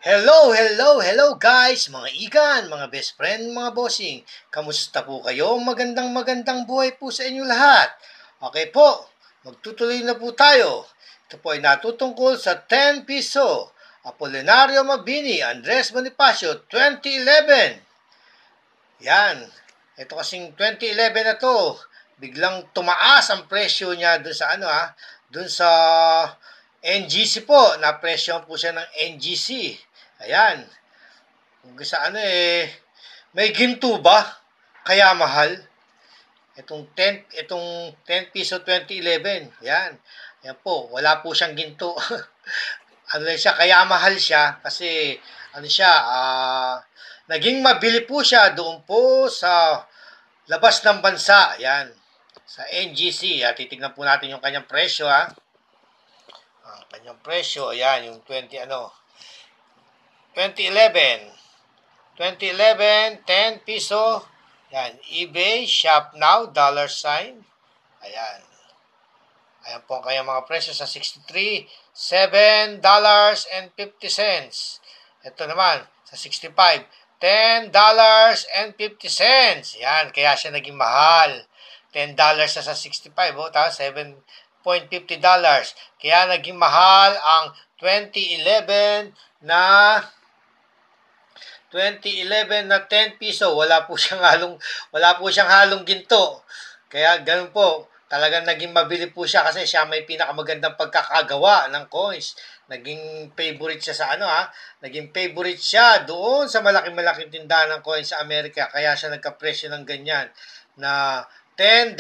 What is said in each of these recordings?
Hello guys, mga igan, mga best friend, mga bossing. Kamusta po kayo? Magandang buhay po sa inyo lahat. Okay po, magtutuloy na po tayo. Ito po ay natutungkol sa 10 piso. Apolinario Mabini, Andres Bonifacio, 2011. Yan. Ito kasing 2011 na to, biglang tumaas ang presyo niya dun sa dun sa NGC po. Na-presyo po siya ng NGC. Ayan. Kung sa may ginto ba? Kaya mahal. Itong 10 piso 2011. Yan. Yan po, wala po siyang ginto. Ano lang siya, kaya mahal siya kasi naging mabili po siya doon po sa labas ng bansa. Yan. Sa NGC. Titignan po natin yung kanyang presyo Ang kanyang presyo, ayan, yung 2011. 10 piso. Yan, eBay, Shop Now, $sign. Ayan. Ayan po ang kanyang mga presyo sa 63, $7.50. Ito naman, sa 65, $10.50. Yan, kaya siya naging mahal. $10 na sa 65, tapos $7.50. Kaya naging mahal ang 2011 na 10 piso. Wala po siyang halong ginto. Kaya ganun po, talagang naging mabili po siya kasi siya may pinakamagandang pagkakagawa ng coins. Naging favorite siya sa naging favorite siya doon sa malaking tindahan ng coins sa Amerika. Kaya siya nagka-presyo ng ganyan na $10.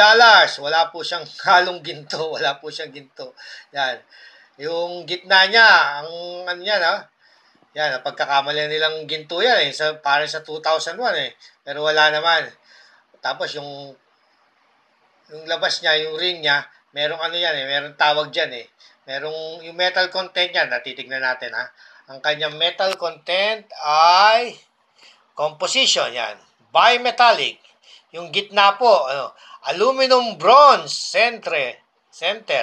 Wala po siyang halong ginto. Wala po siyang ginto. Yan. Yung gitna niya, ang yan, pagkakamali nilang ginto yan parang sa 2001 Pero wala naman. Tapos yung labas niya, yung ring niya, merong merong tawag diyan Merong yung metal content niya, natitignan natin Ang kanyang metal content ay composition yan. Bimetallic. Yung gitna po, aluminum bronze center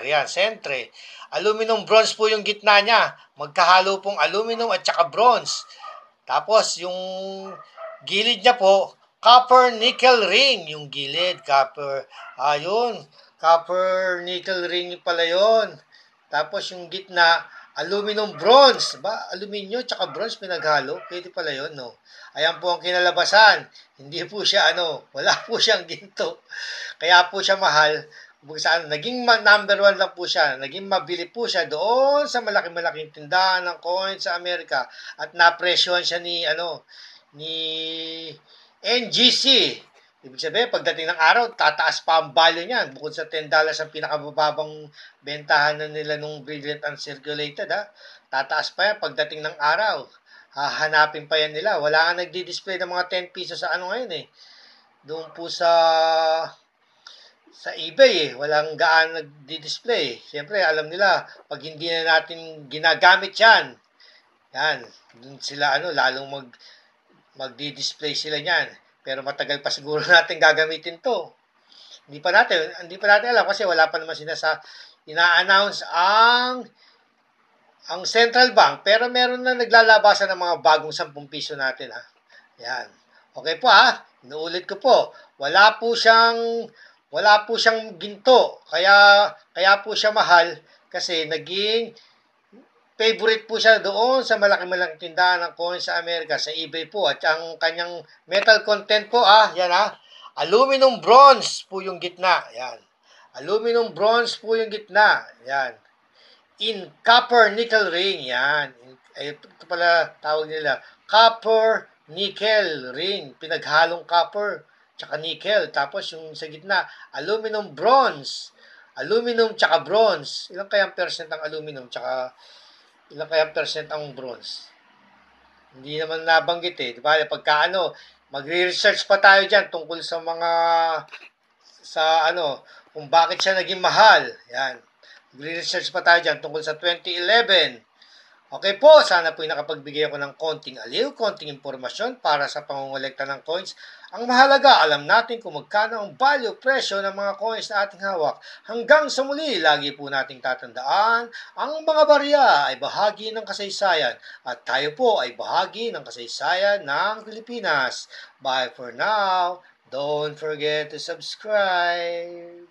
yan, centre. Aluminum bronze po yung gitna niya. Magkahalo pong aluminum at saka bronze. Tapos yung gilid niya po, copper nickel ring yung gilid, copper. Copper nickel ring pala yun. Tapos yung gitna, aluminum bronze. Aluminyo tsaka bronze pinaghalo. Pwede pala yun, no? Ayan po ang kinalabasan. Hindi po siya, wala po siyang ginto. Kaya po siya mahal. Naging number 1 lang po siya. Naging mabili po siya doon sa malaking tindahan ng coins sa Amerika. At napresyohan siya ni NGC. Ibig sabihin, pagdating ng araw, tataas pa ang value niyan. Bukod sa $10 ang pinakamababang bentahan na nila nung Brilliant Uncirculated, tataas pa yan pagdating ng araw. Hahanapin pa yan nila. Wala nga nagdi-display ng mga 10 pesos sa ngayon Doon po sa eBay walang gaan nagdi-display. Siyempre, alam nila, pag hindi na natin ginagamit yan, dun sila lalong magdi-display sila niyan. Pero matagal pa siguro natin gagamitin to. Hindi pa natin alam kasi wala pa naman ina-announce ang central bank, pero meron na naglalabasan ng mga bagong 10 piso natin Yan. Okay po inuulit ko po. Wala po siyang ginto. Kaya po siya mahal kasi naging favorite po siya doon sa malaking tindahan ng coins sa Amerika, sa eBay po. At ang kanyang metal content po, yan aluminum bronze po yung gitna. Yan. Aluminum bronze po yung gitna. Yan. In copper nickel ring. Yan. Ito pala tawag nila. Copper nickel ring. Pinaghalong copper tsaka nickel. Tapos yung sa gitna, aluminum bronze. Aluminum tsaka bronze. Ilang kayang percent ang aluminum tsaka ilang kayang percent ang bronze? Hindi naman nabanggit diba? Pagka magre-research pa tayo dyan tungkol sa kung bakit siya naging mahal. Yan. Magre-research pa tayo dyan tungkol sa 2011. Okay po, sana po'y nakapagbigay ako ng konting aliw, konting impormasyon para sa pangongolekta ng coins. Ang mahalaga, alam natin kung magkano ang value, presyo ng mga coins na ating hawak. Hanggang sa muli, lagi po nating tatandaan, ang mga barya ay bahagi ng kasaysayan at tayo po ay bahagi ng kasaysayan ng Pilipinas. Bye for now. Don't forget to subscribe.